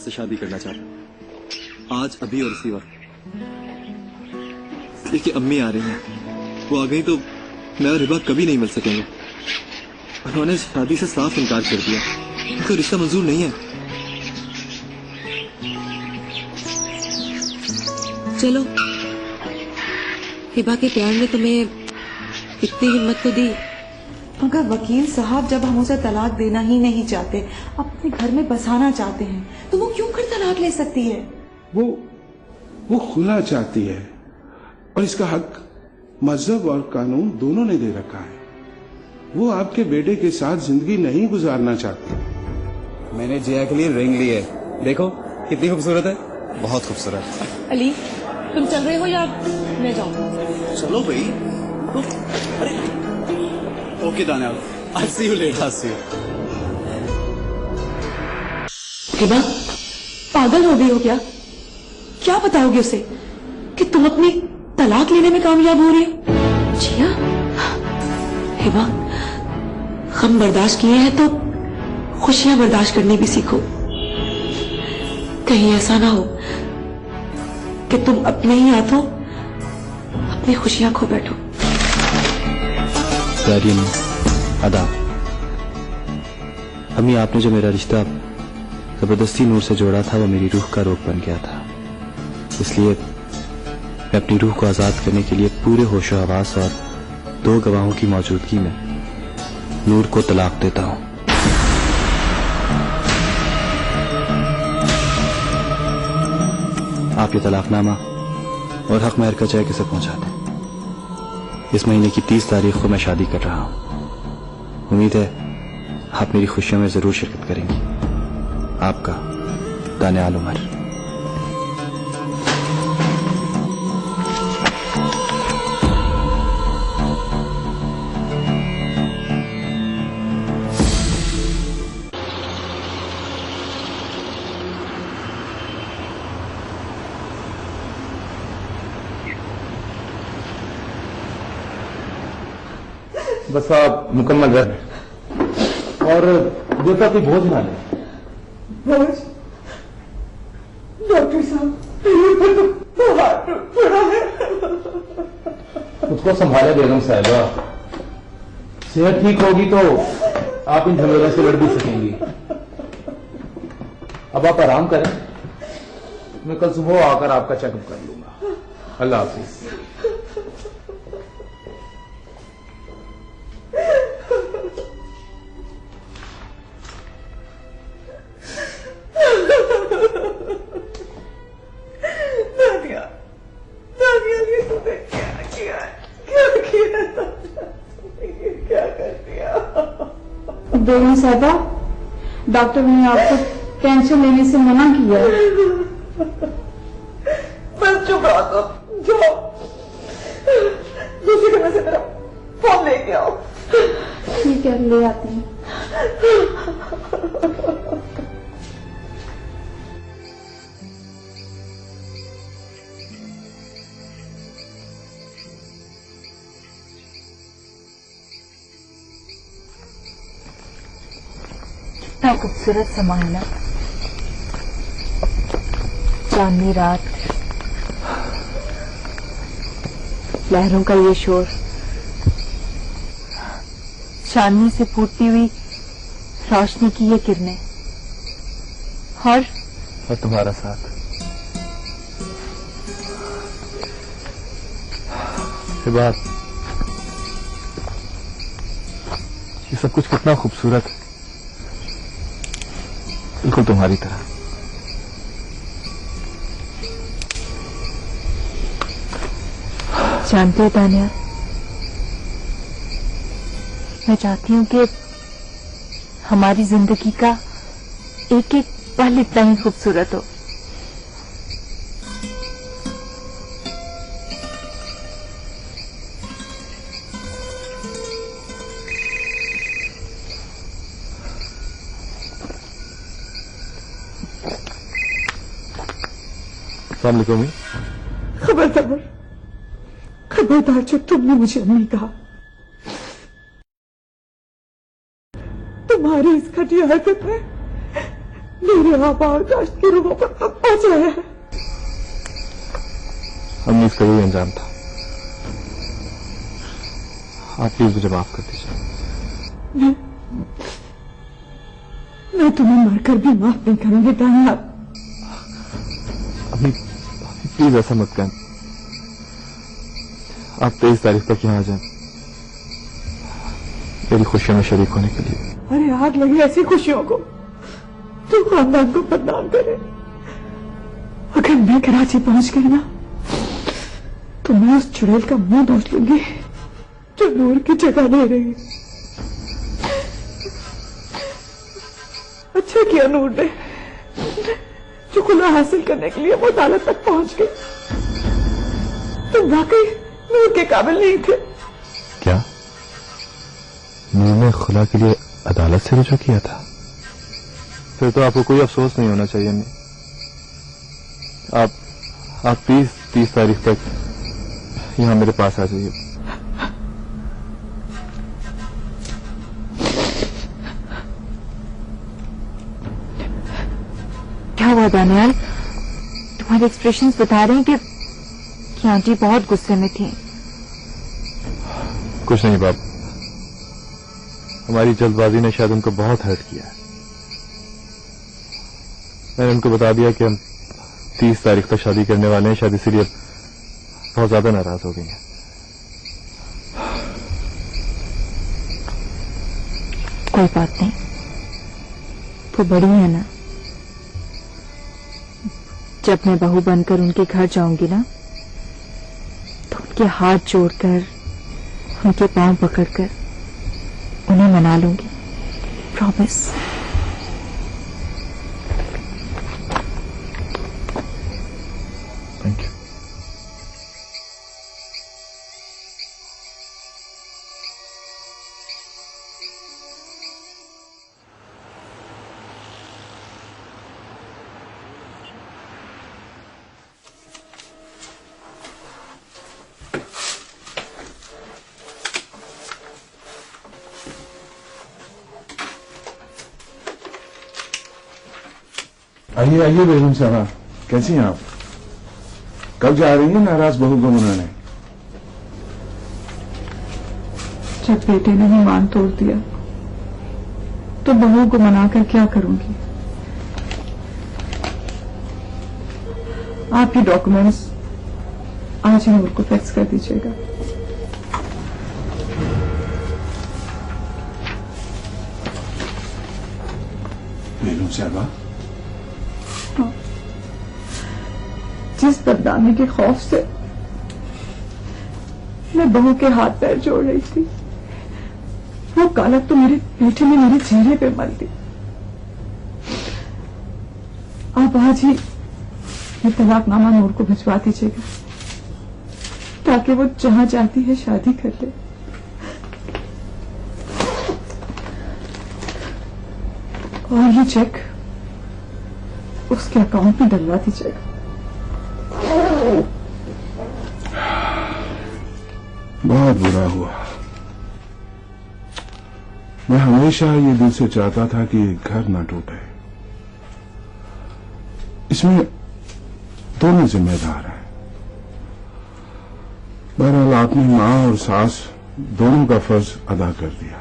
से शादी करना चाहता, आज अभी और इसी वक्त। देखिए अम्मी आ रही हैं, वो आ गई तो मैं और हिबा कभी नहीं मिल सकेंगे। उन्होंने शादी से साफ इनकार कर दिया, उनको रिश्ता मंजूर नहीं है। चलो, हिबा के प्यार ने तुम्हें इतनी हिम्मत तो दी। मगर वकील साहब, जब हम उसे तलाक देना ही नहीं चाहते, अपने घर में बसाना चाहते हैं, तो वो क्यों कर तलाक ले सकती है? वो खुला चाहती है और इसका हक मजहब और कानून दोनों ने दे रखा है। वो आपके बेटे के साथ जिंदगी नहीं गुजारना चाहती। मैंने जिया के लिए रिंग ली है, देखो कितनी खूबसूरत है। बहुत खूबसूरत। अली, तुम चल रहे हो या मैं जाऊँ? चलो भाई। अरे okay Daniyal, I see you later. I see you. Hiba, पागल हो गई हो क्या? क्या बताओगे उसे कि तुम अपनी तलाक लेने में कामयाब हो रही हो? जिया, हिबा, गम बर्दाश्त किए हैं तो खुशियां बर्दाश्त करनी भी सीखो। कहीं ऐसा ना हो कि तुम अपने ही हाथों अपनी खुशियां खो बैठो। प्यारी अम्मी, आदाब। अम्मी, आपने जो मेरा रिश्ता जबरदस्ती नूर से जोड़ा था, वो मेरी रूह का रोग बन गया था। इसलिए मैं अपनी रूह को आजाद करने के लिए पूरे होशो हवास और 2 गवाहों की मौजूदगी में नूर को तलाक देता हूं। आप ये तलाकनामा और हक महर का चेक इसे पहुंचा दें। इस महीने की 30 तारीख को मैं शादी कर रहा हूं। उम्मीद है आप मेरी खुशियों में जरूर शिरकत करेंगी। आपका दानियाल उमर। बस आप मुकम्मल रहे और देवता की भोज ना ले। भोज? डॉक्टर साहब, हाथ टूट पड़ा है। उसको संभाले बेगम साहिबा, सेहत ठीक होगी तो आप इन झमेलों से लड़ भी सकेंगी। अब आप आराम करें, मैं कल सुबह आकर आपका चेकअप कर लूंगा। अल्लाह हाफिज। बेगम साहिबा, डॉक्टर ने आपको टेंशन लेने से मना किया है। बस चुप रहो तुम, जाओ दूसरी कमरे से मेरा फोन लेके आओ। ठीक है, ले आती हूँ। कितना खूबसूरत समा है ना, चांदनी रात, लहरों का ये शोर, चांदनी से फूटती हुई रोशनी की ये किरणें और तुम्हारा साथ। ये बात, ये सब कुछ कितना खूबसूरत है, बिल्कुल तुम्हारी तरह। जानते हो तानिया, मैं चाहती हूँ कि हमारी जिंदगी का एक एक पल इतना ही खूबसूरत हो। खबरदार, खबरदार जो तुमने मुझे अम्मी कहा। तुम्हारी इस घटिया हरकत में मेरे आबाद काश्त की रूहों पर पहुंचाया है। अम्मी, इसका यही अंजाम था। आप प्लीज मुझे माफ कर दीजिए। मैं तुम्हें मरकर भी माफ नहीं करूंगी तान्या। अम्मी, प्लीज ऐसा मत करें। आप 23 तारीख तक यहाँ आ जाएं मेरी खुशियों में शरीक होने के लिए। अरे आग लगी ऐसी खुशियों को तो खानदान को बदनाम करे। अगर मैं कराची पहुंच गई ना तो मैं उस चुड़ैल का मुंह नोच लूंगी जो नूर की जगह ले रही। अच्छा किया नूर ने जो खुला हासिल करने के लिए वो अदालत तक पहुंच गई। तुम वाकई नूर के काबिल नहीं थे। क्या नूर ने खुला के लिए अदालत से रुजू किया था? फिर तो आपको कोई अफसोस नहीं होना चाहिए। नहीं, आप 30 तारीख तक यहाँ मेरे पास आ जाइए। क्या हुआ दानियाल? तुम्हारे एक्सप्रेशंस बता रहे हैं कि आंटी बहुत गुस्से में थी। कुछ नहीं बाप, हमारी जल्दबाजी ने शायद उनको बहुत हर्ट किया है। मैंने उनको बता दिया कि हम 30 तारीख तक शादी करने वाले हैं, शायद इसीलिए बहुत ज्यादा नाराज हो गई हैं। कोई बात नहीं, वो बड़ी है ना। जब मैं बहू बनकर उनके घर जाऊंगी ना तो उनके हाथ जोड़कर उनके पांव पकड़कर उन्हें मना लूंगी, प्रॉमिस। Thank you. आइए आइए बेगम साहबा, कैसी हैं आप? कब जा रही हैं नाराज बहू को मनाने? जब बेटे ने ही मान तोड़ दिया तो बहू को मनाकर क्या करूंगी? आप ये डॉक्यूमेंट्स आज ही नूर को फैक्स कर दीजिएगा। बेगम साहबा, जिस बदनामी के खौफ से मैं बहू के हाथ पैर जोड़ रही थी वो कालक तो मेरे बेटे ने मेरे चेहरे पे मल दी। आप आज ही ये तलाकनामा नूर को भिजवा दीजिएगा ताकि वो जहां चाहती है शादी कर ले। और ये चेक उसके अकाउंट में डलवा दीजिएगा। बहुत बुरा हुआ। मैं हमेशा ये दिल से चाहता था कि घर ना टूटे। इसमें दोनों जिम्मेदार हैं। बहरहाल आपने मां और सास दोनों का फर्ज अदा कर दिया।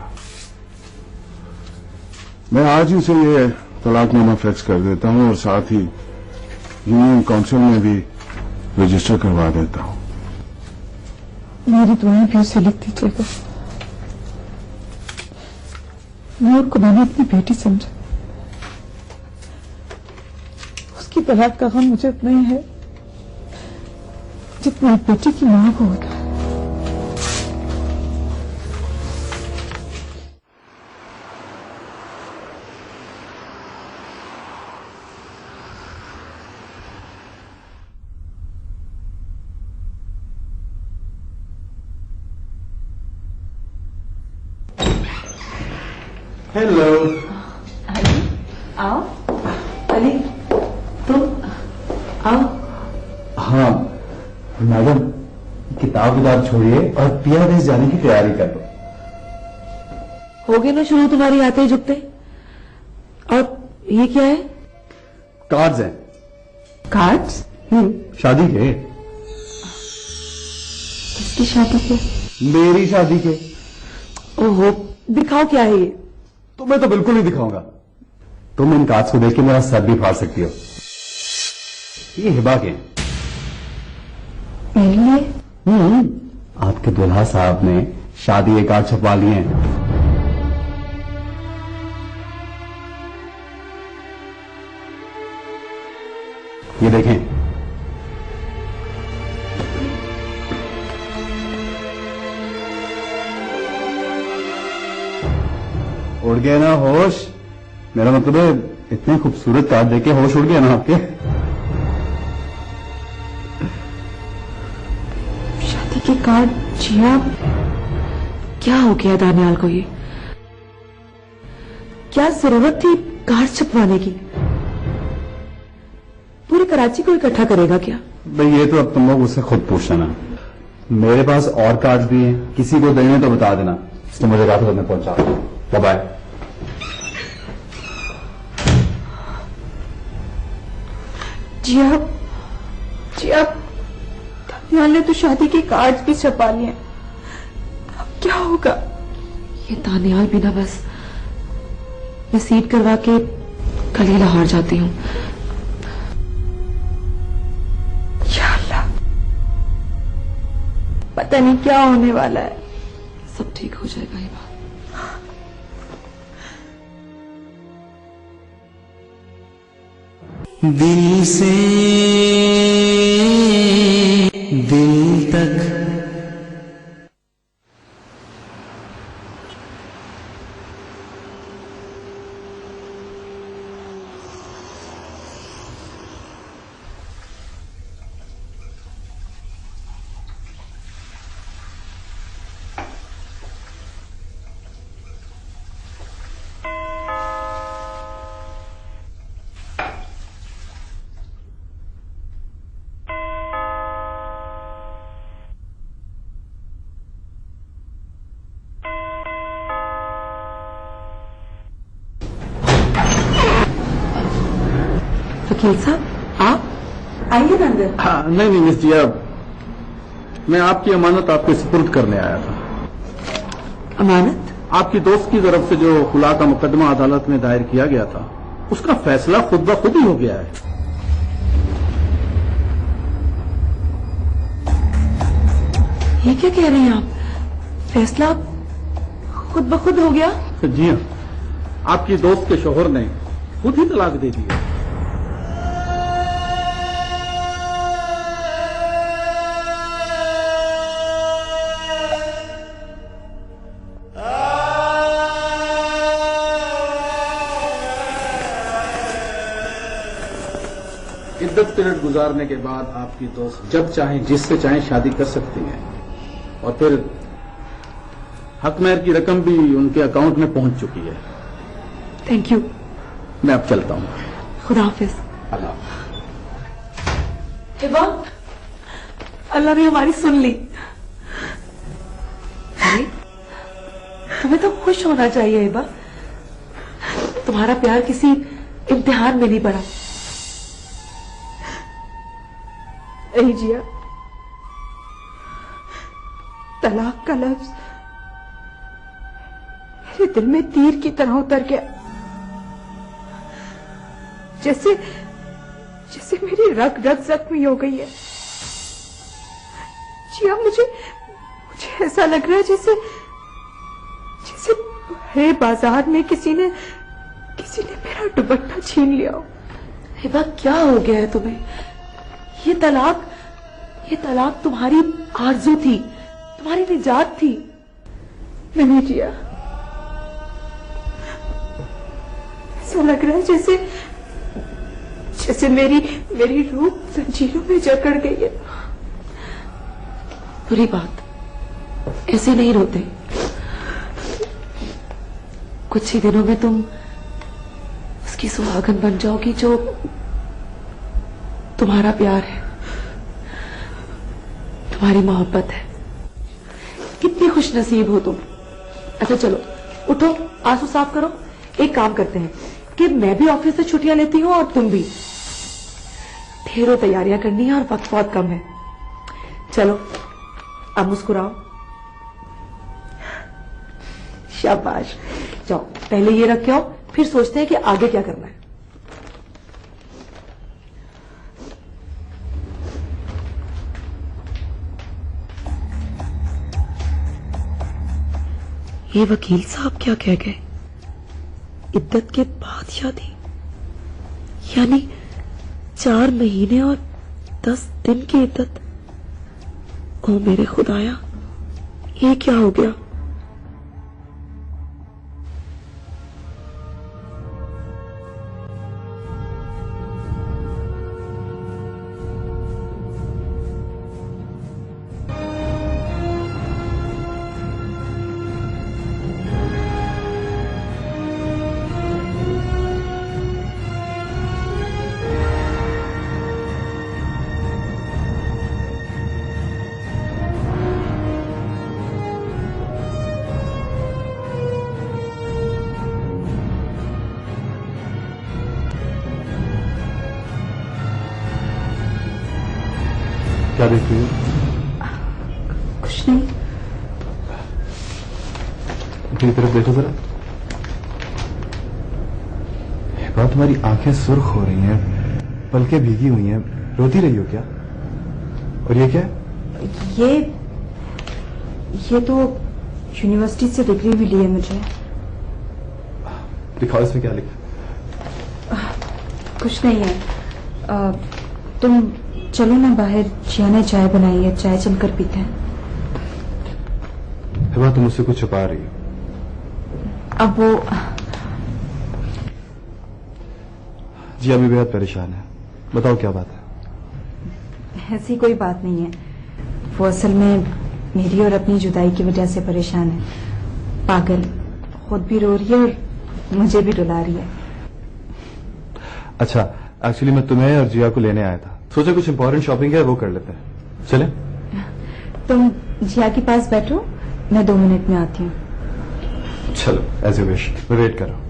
मैं आज ही से ये तलाकनामा फैक्स कर देता हूं और साथ ही यूनियन काउंसिल में भी रजिस्टर करवा देता हूं। मेरी दुआएं भी उसे लिख दीजिएगा। नूर को मैंने अपनी बेटी समझा। उसकी तलाक का गम मुझे उतना ही है जितना एक बेटी की मां को होता है। हेलो। आओ अली, तुम आओ। हाँ मैडम, किताब छोड़िए और पिया देश जाने की तैयारी कर लो। हो गए ना शुरू तुम्हारी आते झुकते। और ये क्या है? कार्ड्स हैं। कार्ड्स? शादी के। किसकी शादी के? मेरी शादी के। ओहो, दिखाओ क्या है ये। तुम्हें तो बिल्कुल नहीं दिखाऊंगा। तुम इन कार्ड्स को देख के मेरा सर भी फाड़ सकती हो। ये हिबा के हैं। मेरे लिए? आपके दुल्हा साहब ने शादी के कार्ड छपवा लिए हैं। ये देखें। उड़ गए ना होश? मेरा मतलब है इतने खूबसूरत कार्ड देके होश उड़ गया ना आपके? शादी के कार्ड? जिया, क्या हो गया दानियाल को ये? क्या जरूरत थी कार्ड छपवाने की? पूरे कराची को इकट्ठा करेगा क्या? भाई ये तो अब तुम लोग उससे खुद पूछना ना। मेरे पास और कार्ड भी हैं, किसी को देने तो बता देना। इसको मुझे रात में पहुंचा। Bye bye. जिया, दानियाल ने तो शादी के कार्ड्स भी छपा लिए। अब क्या होगा? ये दानियाल भी ना बस। मैं सीट करवा के कल ही लाहौर जाती हूँ। या अल्लाह, पता नहीं क्या होने वाला है। सब ठीक हो जाएगा ये बात। दिल से दिल तक। वकील साहब, आप आइए ना अंदर। हाँ, नहीं मिस जिया, मैं आपकी अमानत आपके सुपुर्द करने आया था। अमानत? आपकी दोस्त की तरफ से जो खुला का मुकदमा अदालत में दायर किया गया था, उसका फैसला खुद ब खुद ही हो गया है। ये क्या कह रहे हैं आप? फैसला खुद ब खुद हो गया? जी हाँ, आपकी दोस्त के शोहर ने खुद ही तलाक दे दी। इद्दत पीरियड गुजारने के बाद आपकी दोस्त जब चाहें जिससे चाहें शादी कर सकती हैं और फिर हक महर की रकम भी उनके अकाउंट में पहुंच चुकी है। Thank you. मैं अब चलता हूं। खुदा हाफिज। अल्लाह। हिबा, अल्लाह ने हमारी सुन ली। अरे, तुम्हें तो खुश होना चाहिए हिबा। तुम्हारा प्यार किसी इम्तिहान में नहीं पड़ा। नहीं जिया, तलाक का लफ्ज मेरे दिल में तीर की तरह उतर गया। जैसे मेरी रग रग जख्मी हो गई है। जिया, मुझे ऐसा लग रहा है जैसे भरे बाजार में किसी ने मेरा दुपट्टा छीन लिया हो। हिबा, क्या हो गया है तुम्हें? ये तलाक तुम्हारी आरज़ू थी, तुम्हारी निजात थी। मैंने जिया, ऐसा लग रहा है जैसे मेरी रूह जंजीरों में जकड़ गई है। बुरी बात, ऐसे नहीं रोते। कुछ ही दिनों में तुम उसकी सुहागन बन जाओगी जो तुम्हारा प्यार है, तुम्हारी मोहब्बत है। कितनी खुश नसीब हो तुम। अच्छा चलो उठो, आंसू साफ करो। एक काम करते हैं कि मैं भी ऑफिस से छुट्टियां लेती हूँ और तुम भी, ढेरों तैयारियां करनी है और वक्त बहुत कम है। चलो अब मुस्कुराओ। शाबाश। जाओ पहले ये रख के आओ, फिर सोचते हैं कि आगे क्या करना है। ये वकील साहब क्या कह गए? इद्दत के बाद शादी, यानी 4 महीने और 10 दिन की इद्दत। ओ मेरे खुदाया, ये क्या हो गया? क्या देख रही हो? कुछ नहीं। मेरी तरफ देखो जरा। बात, तुम्हारी आंखें सुर्ख हो रही हैं, पलकें भीगी हुई हैं, रोती रही हो क्या? और ये क्या है? ये तो यूनिवर्सिटी से डिग्री मिली है मुझे। दिखाओ इसमें क्या लिखा। कुछ नहीं है। तुम चलो ना बाहर, जिया ने चाय बनाई है, चाय चलकर पीते हैं। हिबा, तुम मुझसे कुछ छुपा रही हो। अब वो जी अभी बेहद परेशान है, बताओ क्या बात है? ऐसी कोई बात नहीं है। वो असल में मेरी और अपनी जुदाई की वजह से परेशान है। पागल, खुद भी रो रही है और मुझे भी रुला रही है। अच्छा, एक्चुअली मैं तुम्हें और जिया को लेने आया था, सोचा कुछ इंपॉर्टेंट शॉपिंग है वो कर लेते हैं। चले? तुम जिया के पास बैठो, मैं 2 मिनट में आती हूँ। चलो, एज यू विश, मैं वेट कर रहा हूँ।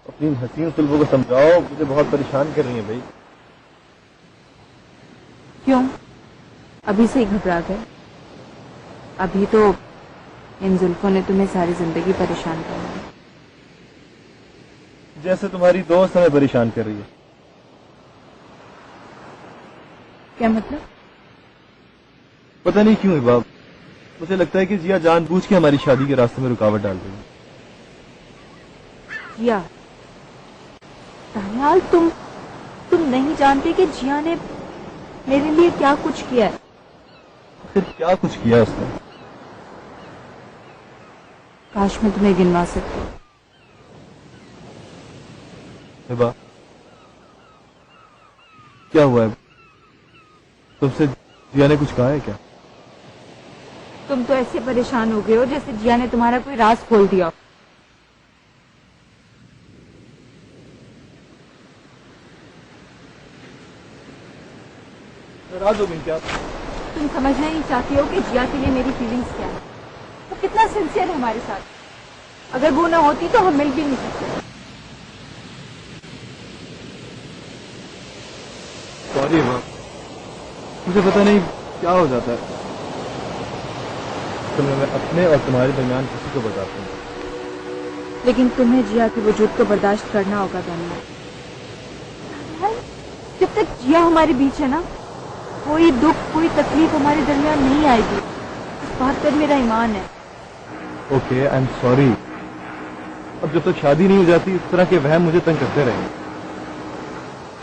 अपनी हसीन सुल्बों को समझाओ, मुझे बहुत परेशान कर रही है भाई। क्यों? अभी से ही घबरा गए? अभी तो इन जुल्फों ने तुम्हें सारी जिंदगी परेशान करना है। जैसे तुम्हारी दोस्त हमें परेशान कर रही है। क्या मतलब? पता नहीं क्यों हिबाब, मुझे लगता है कि जिया जानबूझ के हमारी शादी के रास्ते में रुकावट डाल रही है। जिया, दानियाल, तुम नहीं जानते कि जिया ने मेरे लिए क्या कुछ किया है। फिर क्या कुछ किया उसने? काश मैं तुम्हें गिनवा सकती। हिबा, क्या हुआ है? तुमसे जिया ने कुछ कहा है क्या? तुम तो ऐसे परेशान हो गए हो जैसे जिया ने तुम्हारा कोई राज खोल दिया। नाराज हो गई क्या? तुम समझना ही चाहती हो कि जिया के लिए मेरी फीलिंग्स क्या है। वो कितना सिंसियर है हमारे साथ। अगर वो ना होती तो हम मिल भी नहीं सकते। सॉरी हिबा, मुझे पता नहीं क्या हो जाता है। तो मैं अपने और तुम्हारे दरमियान किसी को बताता हूँ। लेकिन तुम्हें जिया के वजूद को बर्दाश्त करना होगा दानियाल। जब तक जिया हमारे बीच है ना, कोई दुख, कोई तकलीफ हमारे दरमियान नहीं आएगी। इस बात पर मेरा ईमान है। Okay, I am sorry. अब जब तक शादी नहीं हो जाती इस तरह के वहम मुझे तंग करते रहेंगे।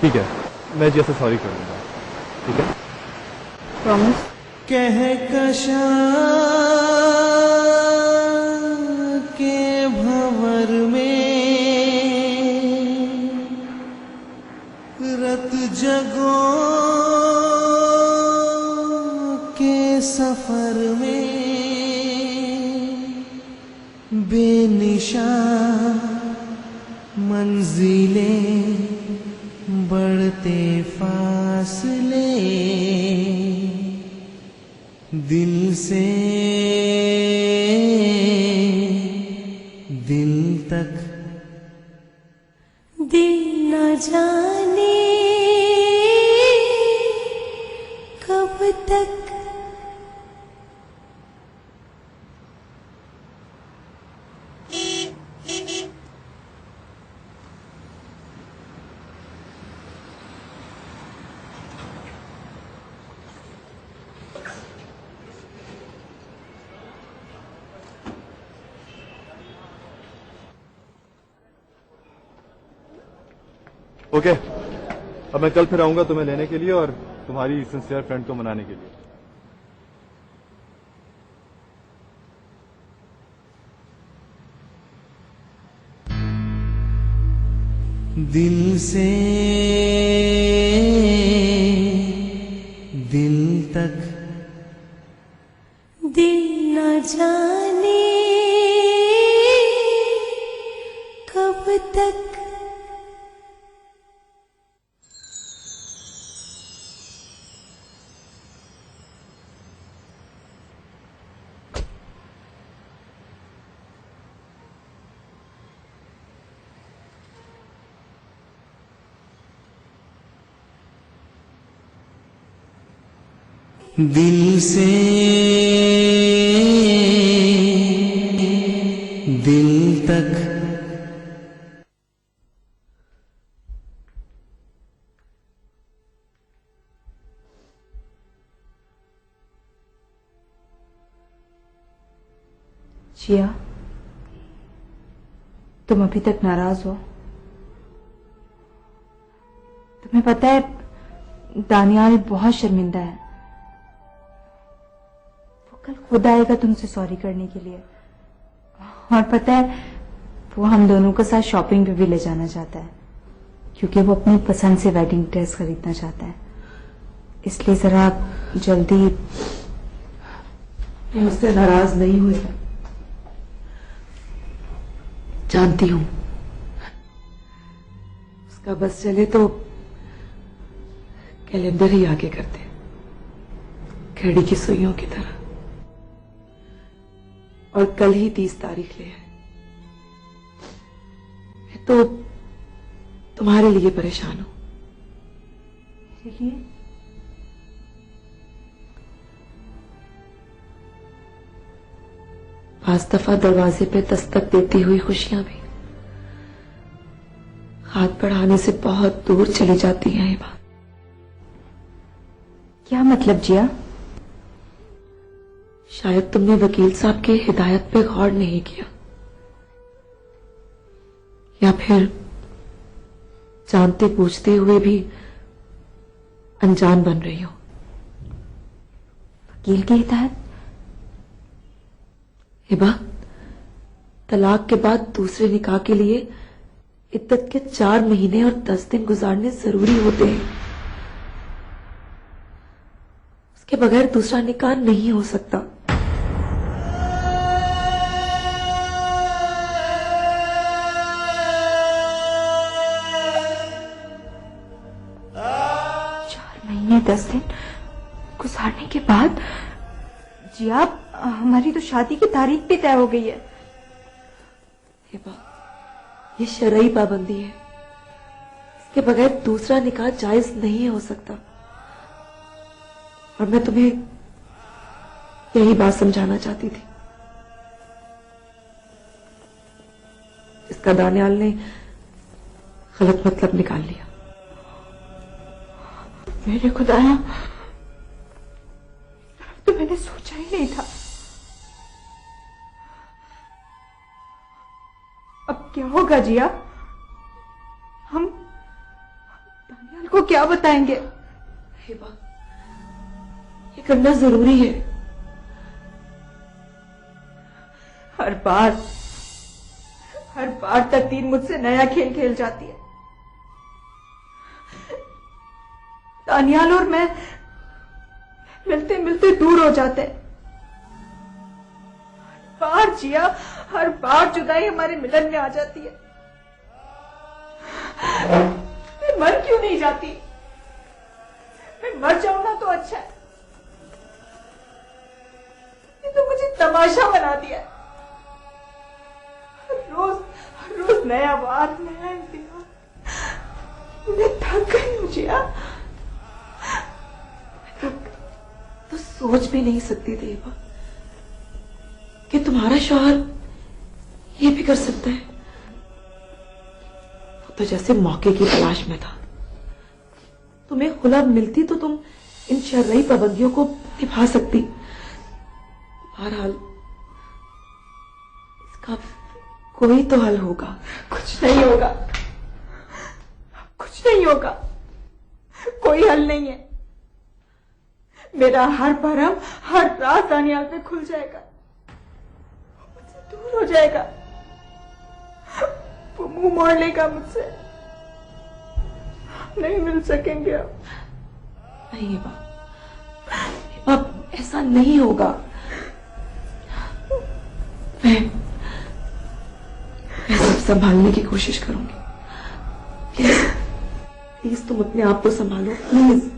ठीक है, मैं जैसे सॉरी कर दूंगा। ठीक है, प्रॉमिस? कहकशा के भंवर में रत जगो बेनिशान मंजिलें बढ़ते फासले दिल से दिल तक दिल न जाने कब तक ओके, अब मैं कल फिर आऊंगा तुम्हें लेने के लिए और तुम्हारी सिंसियर फ्रेंड को मनाने के लिए। दिल से दिल तक दिल न जाने कब तक दिल से दिल तक जिया, तुम अभी तक नाराज हो? तुम्हें पता है दानियाल बहुत शर्मिंदा है। वो कल खुद आएगा तुमसे सॉरी करने के लिए, और पता है वो हम दोनों को साथ शॉपिंग पे भी ले जाना चाहता है, क्योंकि वो अपनी पसंद से वेडिंग ड्रेस खरीदना चाहता है। इसलिए जरा आप जल्दी मुझसे नाराज नहीं हुए। जानती हूं उसका बस चले तो कैलेंडर ही आगे करते, घड़ी की सुइयों की तरह। और कल ही 30 तारीख ले है। मैं तो तुम्हारे लिए परेशान हूं। मेरे लिए? पांच दफा दरवाजे पे दस्तक देती हुई खुशियां भी हाथ बढ़ाने से बहुत दूर चली जाती हैं। ये बात क्या मतलब जिया? शायद तुमने वकील साहब के हिदायत पे गौर नहीं किया, या फिर जानते पूछते हुए भी अनजान बन रही हो। वकील की हिदायत? हिबा, तलाक के बाद दूसरे निकाह के लिए इद्दत के 4 महीने और 10 दिन गुजारने जरूरी होते हैं। उसके बगैर दूसरा निकाह नहीं हो सकता। महीने 10 दिन गुजारने के बाद जिया, हमारी तो शादी की तारीख भी तय हो गई है। हिबा, ये शरई पाबंदी है। इसके बगैर दूसरा निकाह जायज नहीं हो सकता। और मैं तुम्हें यही बात समझाना चाहती थी, इसका दानियाल ने गलत मतलब निकाल लिया। मेरे खुदाया, तो मैंने सोचा ही नहीं था। अब क्या होगा जिया? हम दानियाल को क्या बताएंगे? हिबा, ये करना जरूरी है। हर बार तकदीर मुझसे नया खेल खेल जाती है। दानियाल और मैं मिलते मिलते दूर हो जाते हैं। बार जिया, हर बार जुदाई हमारे मिलन में आ जाती है। मैं मर क्यों नहीं जाती? मैं मर जाऊं ना तो अच्छा है। ये तो मुझे तमाशा बना दिया है। हर रोज नया वाद, नया इंतजार। मैं थक गई हूं जिया। तो सोच भी नहीं सकती थी कि तुम्हारा शौहर ये भी कर सकता है। वो तो जैसे मौके की तलाश में था। तुम्हें खुला मिलती तो तुम इन शर्ई पाबंदियों को निभा सकती। बहरहाल इसका कोई तो हल होगा। कुछ नहीं होगा, कुछ नहीं होगा, कोई हल नहीं है। मेरा हर भरम, हर रात दानियाल पे खुल जाएगा, मुझसे दूर हो जाएगा। वो मुंह मोड़ लेगा मुझसे। नहीं मिल सकेंगे अब। नहीं अब ऐसा नहीं होगा। मैं सब संभालने की कोशिश करूंगी। प्लीज तुम अपने आप को संभालो, प्लीज।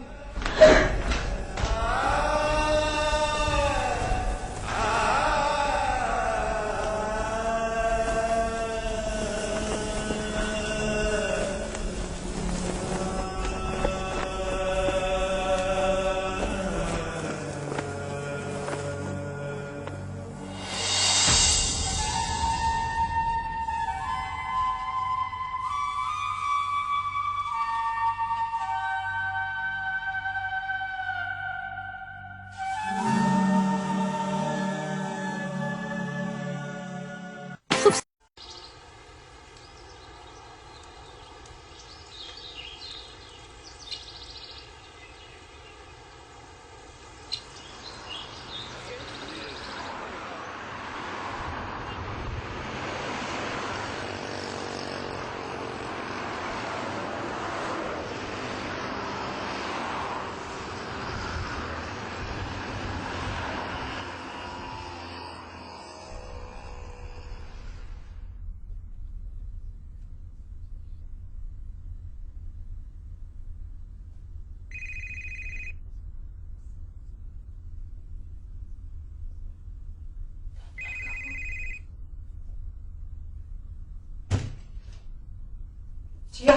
जिया,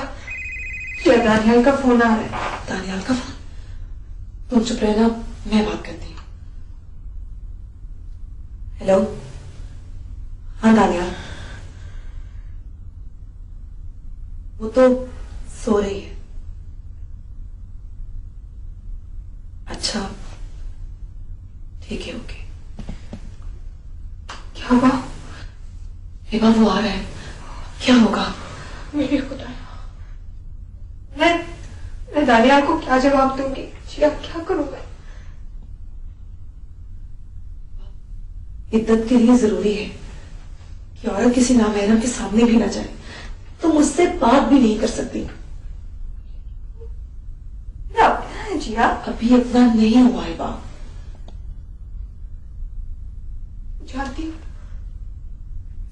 दानियाल का फोन आ रहा है। दानियाल का फोन? तुम चुप रहना, मैं बात करती हूँ। हेलो, हाँ दानियाल। वो तो सो रही है। अच्छा ठीक है, ओके। क्या हुआ? हिबा वो आ रहा है, क्या होगा? मेरे खुदा, मैं दानियाल को क्या जवाब दूंगी? जिया, क्या करूं मैं? इद्दत के लिए जरूरी है कि औरत किसी नामहरम के सामने भी ना जाए। तो मुझसे बात भी नहीं कर सकती। जिया, अभी इतना नहीं हुआ है बाप। जानती हूँ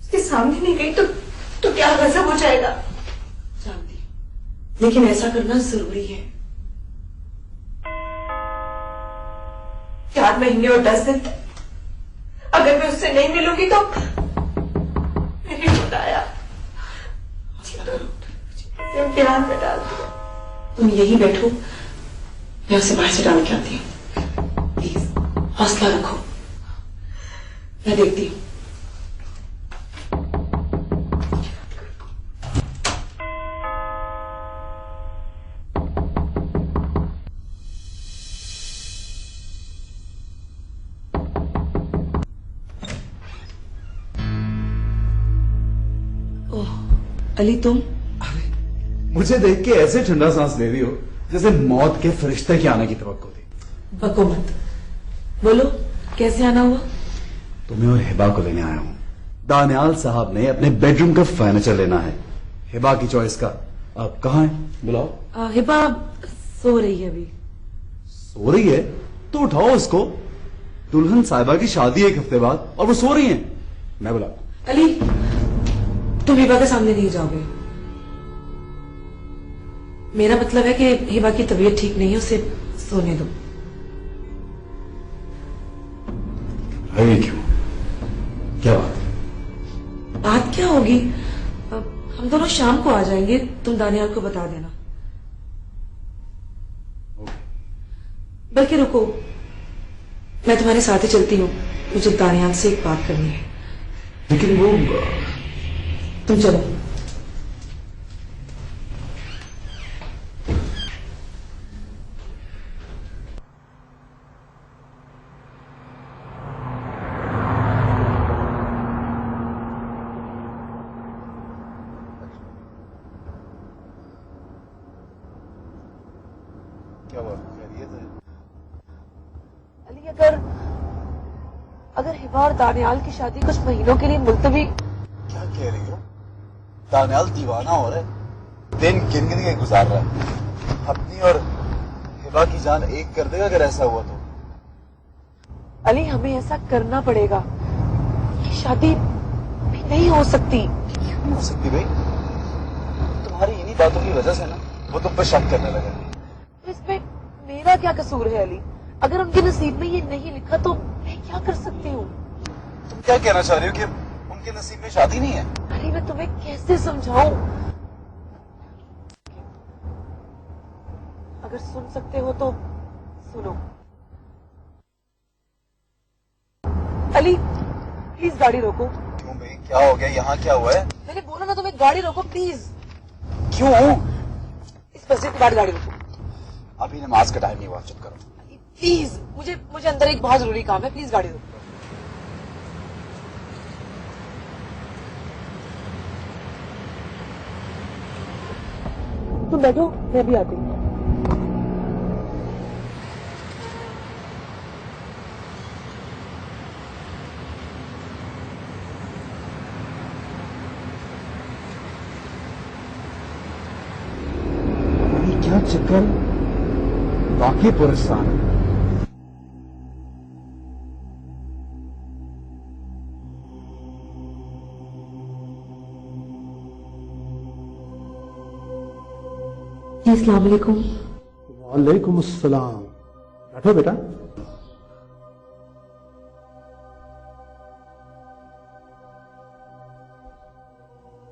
उसके सामने नहीं गई तो क्या गजब हो जाएगा। जानती हूँ, लेकिन ऐसा करना जरूरी है। 4 महीने और 10 दिन अगर मैं उससे नहीं मिलूंगी तो मेरी खुदाया इम्तिहान में डाल दिया। तुम यही बैठो, मैं उसे बाहर से डाल के आती हूँ। प्लीज हौसला रखो, मैं देखती हूँ। ओह अली, तुम? मुझे देख के ऐसे ठंडा सांस ले रही हो जैसे मौत के फरिश्ते के आने की तवक्को थी। बको मत, बोलो कैसे आना हुआ? तुम्हें और हिबा को लेने आया हूँ। दानियाल साहब ने अपने बेडरूम का फर्नीचर लेना है। हिबा की चॉइस का। अब कहाँ है? बुलाओ। हिबा सो रही है अभी। सो रही है तो उठाओ उसको। दुल्हन साहिबा की शादी 1 हफ्ते बाद और वो सो रही है। मैं बुलाता हूं। अली, तुम हिबा के सामने नहीं जाओगे। मेरा मतलब है कि हिबा की तबीयत ठीक नहीं है, उसे सोने दो। अरे क्यों, क्या बात? बात क्या होगी? हम दोनों शाम को आ जाएंगे, तुम दानियाल को बता देना। बल्कि रुको, मैं तुम्हारे साथ ही चलती हूँ, मुझे दानियाल से एक बात करनी है। लेकिन वो तुम चलो। क्या बात, खैरियत है? अली, अगर हिबा और दानियाल की शादी कुछ महीनों के लिए मुलतवी। क्या कह रही हो? दानियाल दीवाना हो रहा है, दिन गिन गिन के गुजार रहा है। अपनी और हिबा की जान एक कर देगा अगर ऐसा हुआ तो। अली, हमें ऐसा करना पड़ेगा। ये शादी भी नहीं हो सकती। क्यों नहीं हो सकती भाई? तुम्हारी इन्हीं बातों की वजह से ना वो तुम पर शक करने लगा। इसमें मेरा क्या कसूर है अली? अगर उनके नसीब में ये नहीं लिखा तो मैं क्या कर सकती हूँ? तुम क्या कहना चाह रही हो कि उनके नसीब में शादी नहीं है? अरे मैं तुम्हें कैसे समझाऊं? अगर सुन सकते हो तो सुनो। अली, प्लीज गाड़ी रोको। क्यों भाई, क्या हो गया? यहाँ क्या हुआ है? मैंने बोला ना तुम्हें गाड़ी रोको प्लीज। क्यों? इस मस्जिद के बाहर गाड़ी रोको। अभी नमाज का टाइम नहीं हुआ, चुप करो प्लीज। मुझे अंदर एक बहुत जरूरी काम है, प्लीज गाड़ी रोको। तुम बैठो, मैं भी आती हूँ। क्या चक्कर, वाकई परेशान है। जी, अस्सलाम वालेकुम। वालेकुम अस्सलाम। बैठो बेटा।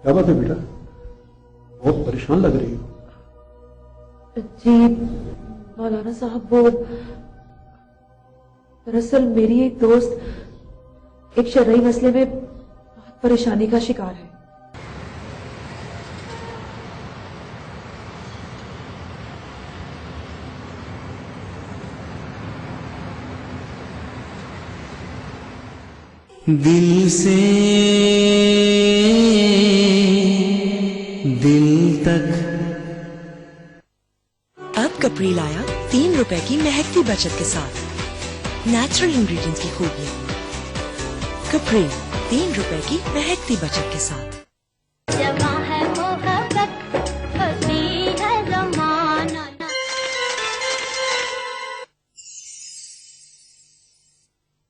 क्या बात है बेटा, बहुत परेशान लग रही हो। जी मौलाना साहब, वो दरअसल मेरी एक दोस्त एक शरई मसले में बहुत परेशानी का शिकार है। दिल से दिल तक। अब कपरी लाया 3 रुपए की महकती बचत के साथ नेचुरल इंग्रेडिएंट्स की खूबियां। कपरी 3 रुपए की महकती बचत के साथ।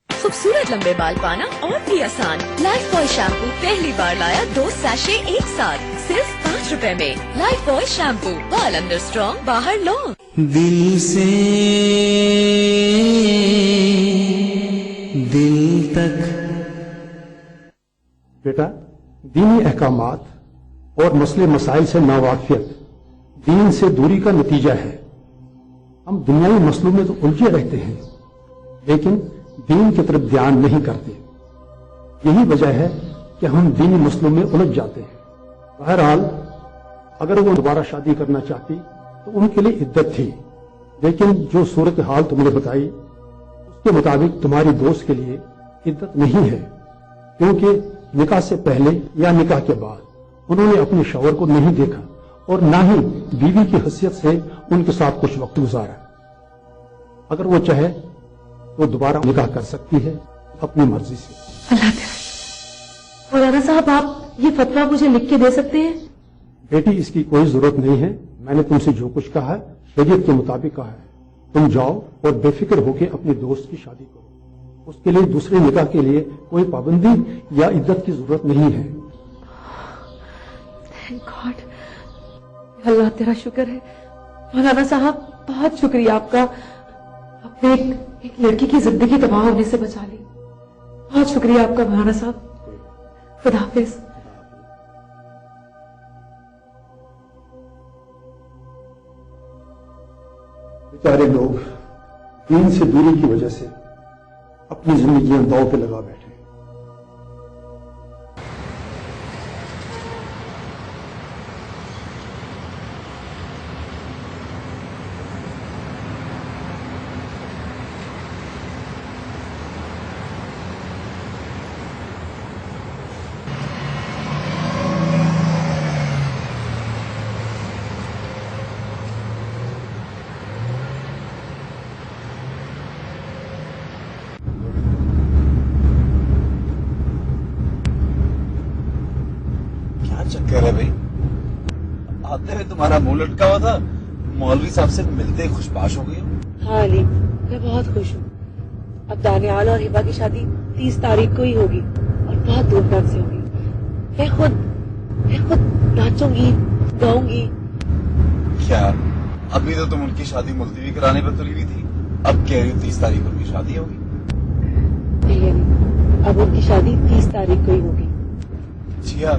खूबसूरत लंबे बाल पाना और भी आसान। लाइफ बॉय शैम्पू पहली बार लाया 2 सैशे एक साथ सिर्फ 5 रुपए में। लाइफ बॉय शैम्पू, बाल अंदर स्ट्रॉन्ग, बाहर लॉन्ग। दिल से दिल तक। बेटा, दीनी अहकामात और मसले मसाइल से नावाकियत दीन से दूरी का नतीजा है। हम दुनियावी मसलों में तो उलझे रहते हैं, लेकिन दीन की तरफ ध्यान नहीं करते। यही वजह है कि हम दीनी मसलों में उलझ जाते हैं। बहरहाल, अगर वो दोबारा शादी करना चाहती तो उनके लिए इद्दत थी, लेकिन जो सूरत हाल तुमने बताई उसके मुताबिक तुम्हारी दोस्त के लिए इद्दत नहीं है, क्योंकि निकाह से पहले या निकाह के बाद उन्होंने अपने शौहर को नहीं देखा और ना ही बीवी की हैसियत से उनके साथ कुछ वक्त गुजारा। अगर वो चाहे तो दोबारा निकाह कर सकती है अपनी मर्जी से। अल्लाह करे। मौलाना साहब, आप ये फतवा मुझे लिख के दे सकते हैं? बेटी, इसकी कोई जरूरत नहीं है। मैंने तुमसे जो कुछ कहा है शरीयत के मुताबिक कहा है। तुम जाओ और बेफिक्र होकर अपनी दोस्त की शादी करो। उसके लिए दूसरे निकाह के लिए कोई पाबंदी या इद्दत की जरूरत नहीं है। थैंक गॉड, अल्लाह तेरा शुक्र है। मौलाना साहब बहुत शुक्रिया आपका, आपने एक लड़की की जिंदगी तबाह होने से बचा ली। बहुत शुक्रिया आपका मौलाना साहब। खुदा हाफिज। बेचारे लोग दीन से दूरी की वजह से अपनी जिंदगियां दांव पे लगा बैठे। चक्कर है भाई, आते हुए तुम्हारा मुंह लटका हुआ था, मौलवी साहब से मिलते ही खुशबाश हो गई हो। हाँ अली, मैं बहुत खुश हूँ। अब दानियाल और हिबा की शादी 30 तारीख को ही होगी और बहुत धूमधाम से होगी। मैं खुद नाचूंगी, गाऊंगी। क्या अभी तो तुम उनकी शादी मुलतवी कराने पर तुली हुई थी, अब कह रही हो 30 तारीख को उनकी शादी होगी? नहीं अली, अब उनकी शादी 30 तारीख को ही होगी। जिया,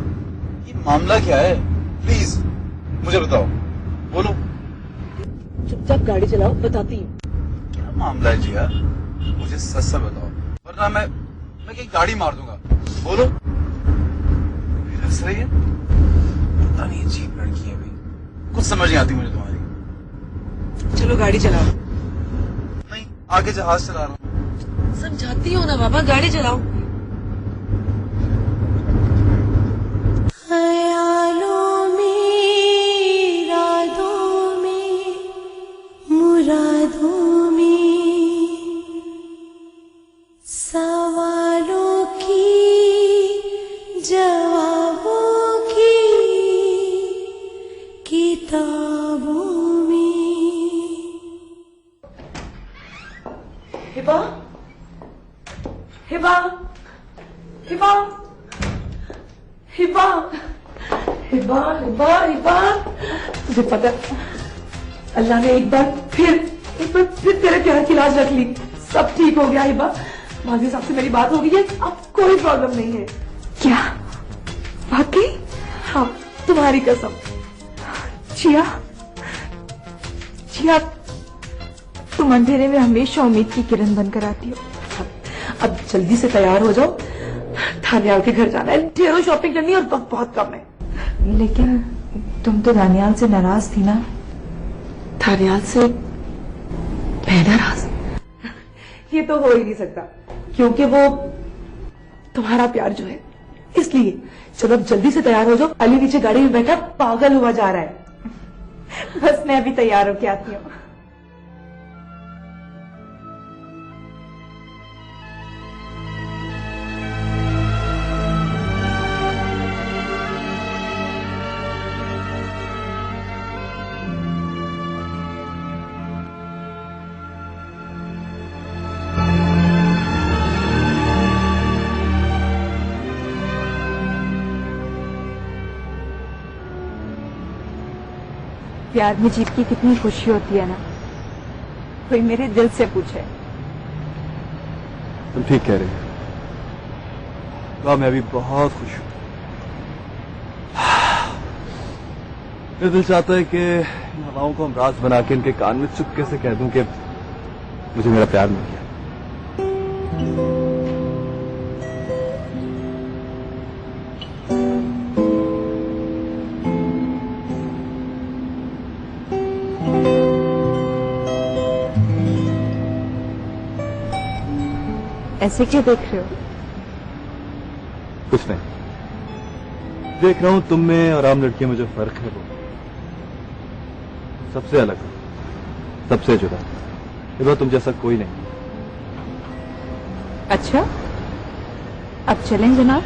ये मामला क्या है? प्लीज मुझे बताओ, बोलो। चुपचाप गाड़ी चलाओ, बताती हूँ। क्या मामला है जिया? मुझे सच सच बताओ, वरना मैं कहीं गाड़ी मार दूंगा। बोलो। हंस रही है, पता नहीं अजीब लड़की है भाई, कुछ समझ नहीं आती मुझे तुम्हारी। चलो गाड़ी चलाओ। नहीं, आगे जहाज चला रहा हूँ। समझाती हो ना बाबा, गाड़ी चलाओ। ख्यालों में, रातों में, मुरादों में, सवालों की, जवाबों की, किताबों में। हिबा, हिबा, हिबा, हिबा, हिबा, हिबा, हिबा। तुझे पता है, अल्लाह ने एक बार फिर तेरे प्यार की लाज रख ली। सब ठीक हो गया हिबा, मौलवी साहब से मेरी बात हो गई है, अब कोई प्रॉब्लम नहीं है। क्या वाकई? हाँ, तुम्हारी कसम। जिया, जिया, तुम अंधेरे में हमेशा उम्मीद की किरण बनकर आती हो। अब जल्दी से तैयार हो जाओ, दानियाल के घर जाना है, ढेरों शॉपिंग करनी है और वक्त बहुत कम है। लेकिन तुम तो दानियाल से नाराज थी ना? दानियाल से मैं नाराज? ये तो हो ही नहीं सकता, क्योंकि वो तुम्हारा प्यार जो है, इसलिए। चलो अब जल्दी से तैयार हो जाओ, अली नीचे गाड़ी में बैठा पागल हुआ जा रहा है। बस मैं अभी तैयार होके आती हूँ। प्यार में जीत की कितनी खुशी होती है ना, कोई मेरे दिल से पूछे। तुम ठीक कह रही हो, मैं भी बहुत खुश हूं। मेरा दिल चाहता है कि इन हवाओं को हम राज बना के इनके कान में चुपके से कह दूं कि मुझे मेरा प्यार मिल गया। ऐसे क्या देख रहे हो? कुछ नहीं, देख रहा हूं तुम में और आम लड़कियों में जो फर्क है वो सबसे अलग, सबसे जुदा। ये बात तुम जैसा कोई नहीं। अच्छा, अब चलें जनाब?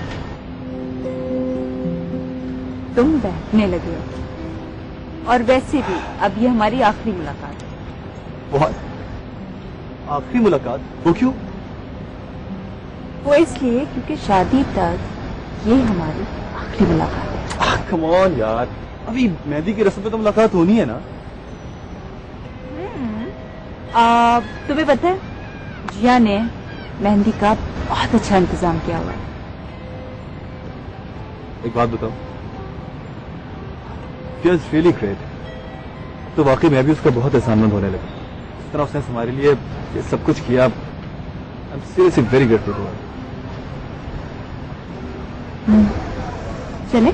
तुम बहकने लगे हो, और वैसे भी अब ये हमारी आखिरी मुलाकात है। बहुत? आखिरी मुलाकात? वो क्यों? वो इसलिए क्योंकि शादी तक ये हमारी आखिरी मुलाकात है। कम ऑन यार, अभी मेहंदी की रस्म पे तो मुलाकात होनी है ना। तुम्हें पता है जिया ने मेहंदी का बहुत अच्छा इंतजाम किया हुआ है। एक बात बताओ, feels really great। तो वाकई मैं भी उसका बहुत एहसानमंद होने लगा। इस तरह उसने हमारे लिए ये सब कुछ किया। I'm seriously very grateful to her। चले?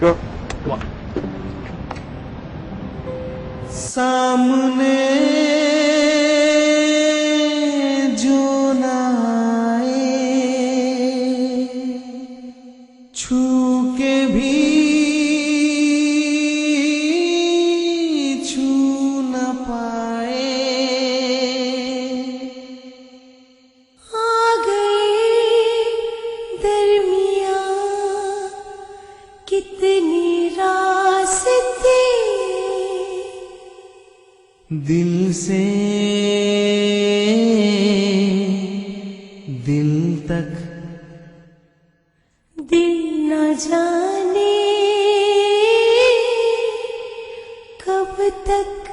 Sure, come on। सामने जो ना आए, छू के भी छू न पाए, आ गए दरमिया कितनी रास्ते, दिल से दिल तक, दिल न जाने कब तक